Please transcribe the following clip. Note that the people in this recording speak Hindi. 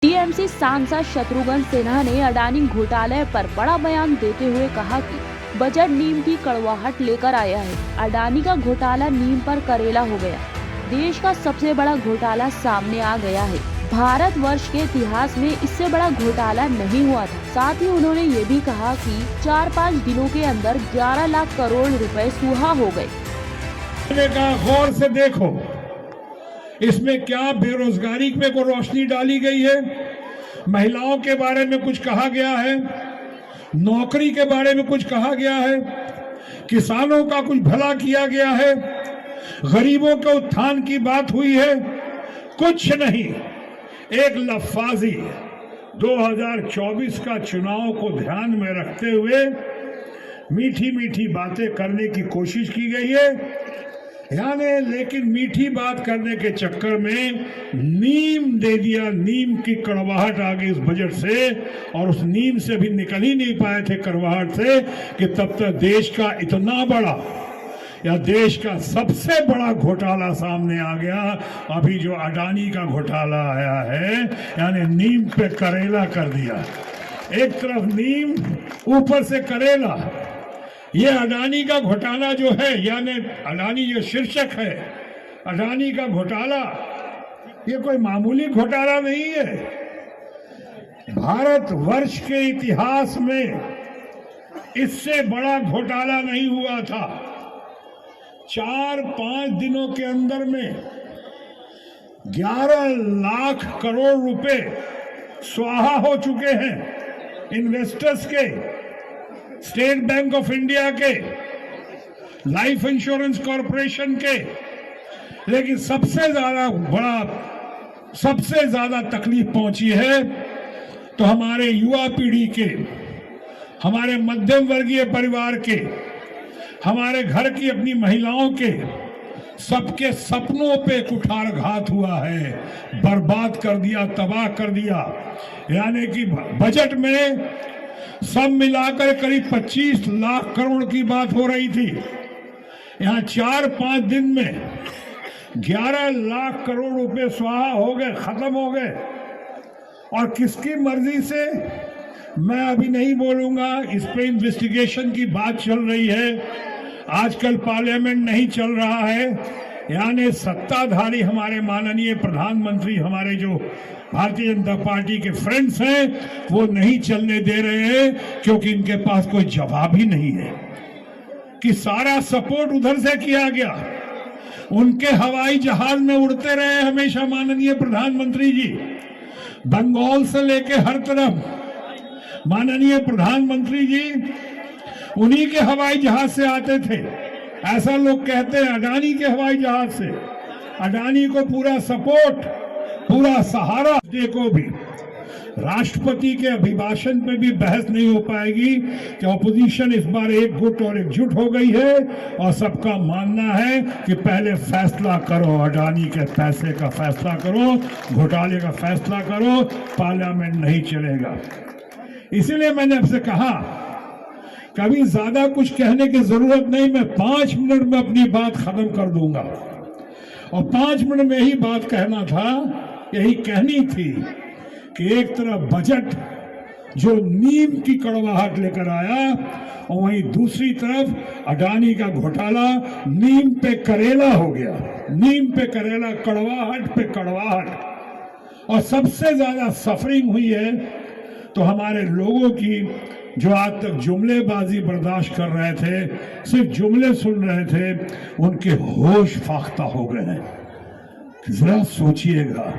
टीएमसी सांसद शत्रुघ्न सिन्हा ने अडानी घोटाले पर बड़ा बयान देते हुए कहा कि बजट नीम की कड़वाहट लेकर आया है। अडानी का घोटाला नीम पर करेला हो गया। देश का सबसे बड़ा घोटाला सामने आ गया है। भारत वर्ष के इतिहास में इससे बड़ा घोटाला नहीं हुआ था। साथ ही उन्होंने ये भी कहा कि 4-5 दिनों के अंदर 11 लाख करोड़ रुपए सुहा हो गए। गौर से देखो, इसमें क्या बेरोजगारी में को रोशनी डाली गई है, महिलाओं के बारे में कुछ कहा गया है, नौकरी के बारे में कुछ कहा गया है, किसानों का कुछ भला किया गया है, गरीबों के उत्थान की बात हुई है, कुछ नहीं। एक लफ्फाजी 2024 का चुनाव को ध्यान में रखते हुए मीठी मीठी बातें करने की कोशिश की गई है, यानी लेकिन मीठी बात करने के चक्कर में नीम दे दिया। नीम की कड़वाहट आ गई इस बजट से, और उस नीम से भी निकल ही नहीं पाए थे कड़वाहट से कि तब तक देश का इतना बड़ा या देश का सबसे बड़ा घोटाला सामने आ गया। अभी जो अडानी का घोटाला आया है, यानी नीम पे करेला कर दिया। एक तरफ नीम, ऊपर से करेला। ये अडानी का घोटाला जो है, यानी अडानी जो शीर्षक है, अडानी का घोटाला, ये कोई मामूली घोटाला नहीं है। भारत वर्ष के इतिहास में इससे बड़ा घोटाला नहीं हुआ था। 4-5 दिनों के अंदर में 11 लाख करोड़ रुपए स्वाहा हो चुके हैं इन्वेस्टर्स के, स्टेट बैंक ऑफ इंडिया के, लाइफ इंश्योरेंस कॉरपोरेशन के। लेकिन सबसे ज्यादा तकलीफ पहुंची है तो हमारे युवा पीढ़ी के, हमारे मध्यम वर्गीय परिवार के, हमारे घर की अपनी महिलाओं के, सबके सपनों पे कुठारघात हुआ है, बर्बाद कर दिया, तबाह कर दिया। यानी कि बजट में सब मिलाकर करीब 25 लाख करोड़ की बात हो रही थी, यहाँ 4-5 दिन में 11 लाख करोड़ रुपए स्वाहा हो गए, खत्म हो गए। और किसकी मर्जी से, मैं अभी नहीं बोलूंगा, इस पे इन्वेस्टिगेशन की बात चल रही है। आजकल पार्लियामेंट नहीं चल रहा है, यानी सत्ताधारी हमारे माननीय प्रधानमंत्री, हमारे जो भारतीय जनता पार्टी के फ्रेंड्स हैं, वो नहीं चलने दे रहे हैं, क्योंकि इनके पास कोई जवाब ही नहीं है कि सारा सपोर्ट उधर से किया गया। उनके हवाई जहाज में उड़ते रहे हमेशा माननीय प्रधानमंत्री जी, बंगाल से लेके हर तरफ माननीय प्रधानमंत्री जी उन्हीं के हवाई जहाज से आते थे। ऐसा लोग कहते हैं अडानी के हवाई जहाज से। अडानी को पूरा सपोर्ट, पूरा सहारा। देखो भी राष्ट्रपति के अभिभाषण पे भी बहस नहीं हो पाएगी कि ऑपोजिशन इस बार एक गुट और एकजुट हो गई है और सबका मानना है कि पहले फैसला करो, अडानी के पैसे का फैसला करो, घोटाले का फैसला करो, पार्लियामेंट नहीं चलेगा। इसीलिए मैंने आपसे कहा कभी ज्यादा कुछ कहने की जरूरत नहीं, मैं 5 मिनट में अपनी बात खत्म कर दूंगा। और 5 मिनट में ही बात कहना था, यही कहनी थी कि एक तरफ बजट जो नीम की कड़वाहट लेकर आया, और वहीं दूसरी तरफ अडानी का घोटाला नीम पे करेला हो गया। नीम पे करेला, कड़वाहट पे कड़वाहट। और सबसे ज्यादा सफरिंग हुई है तो हमारे लोगों की, जो आज तक जुमलेबाजी बर्दाश्त कर रहे थे, सिर्फ जुमले सुन रहे थे, उनके होश फाख्ता हो गए हैं। जरा सोचिएगा।